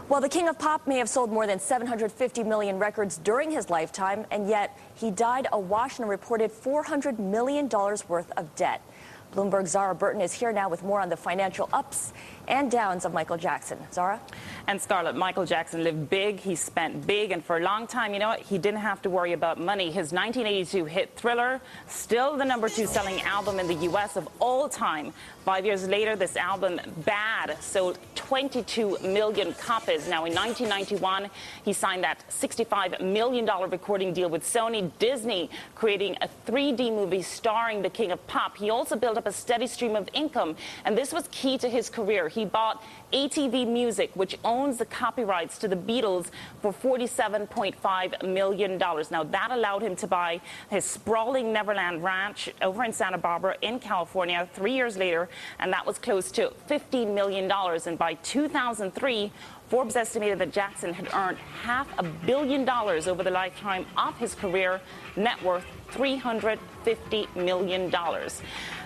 Well, the King of Pop may have sold more than 750 million records during his lifetime, and yet he died awash in a reported $400 million worth of debt. Bloomberg's Zara Burton is here now with more on the financial ups and downs of Michael Jackson. Zara? And Scarlett, Michael Jackson lived big, he spent big, and for a long time, you know what, he didn't have to worry about money. His 1982 hit Thriller, still the #2 selling album in the U.S. of all time. 5 years later, this album, Bad, sold 22 million copies. Now, in 1991, he signed that $65 million recording deal with Sony. Disney creating a 3D movie starring the King of Pop. He also built up a steady stream of income, and this was key to his career. He bought ATV Music, which owns the copyrights to the Beatles, for $47.5 million. Now, that allowed him to buy his sprawling Neverland Ranch over in Santa Barbara in California 3 years later, and that was close to $15 million. And by 2003, Forbes estimated that Jackson had earned $500 million over the lifetime of his career, net worth $350 million.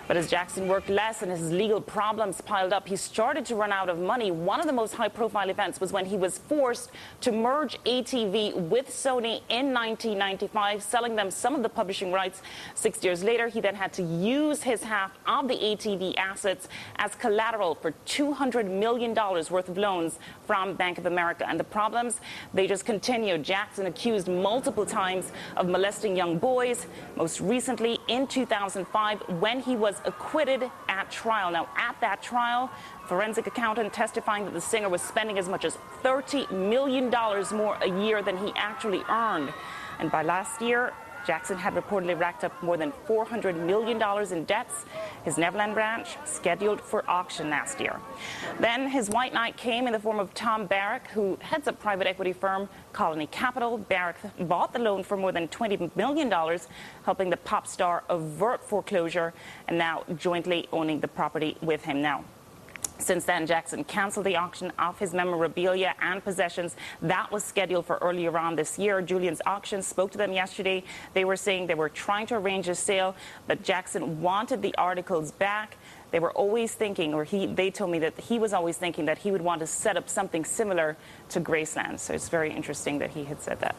But as Jackson worked less and his legal problems piled up, he started to run out of money. One of the most high-profile events was when he was forced to merge ATV with Sony in 1995, selling them some of the publishing rights. 6 years later, he then had to use his half of the ATV assets as collateral for $200 million worth of loans from Bank of America. And the problems, they just continued. Jackson accused multiple times of molesting young boys, most recently in 2005 when he was acquitted at trial. Now, at that trial, forensic accountant testifying that the singer was spending as much as $30 million more a year than he actually earned. And by last year, Jackson had reportedly racked up more than $400 million in debts. His Neverland Ranch scheduled for auction last year. Then his white knight came in the form of Tom Barrack, who heads up private equity firm Colony Capital. Barrack bought the loan for more than $20 million, helping the pop star avert foreclosure and now jointly owning the property with him now. Since then, Jackson canceled the auction of his memorabilia and possessions. That was scheduled for earlier on this year. Julian's Auction spoke to them yesterday. They were saying they were trying to arrange a sale, but Jackson wanted the articles back. They were always thinking, or they told me that he was always thinking that he would want to set up something similar to Graceland. So it's very interesting that he had said that.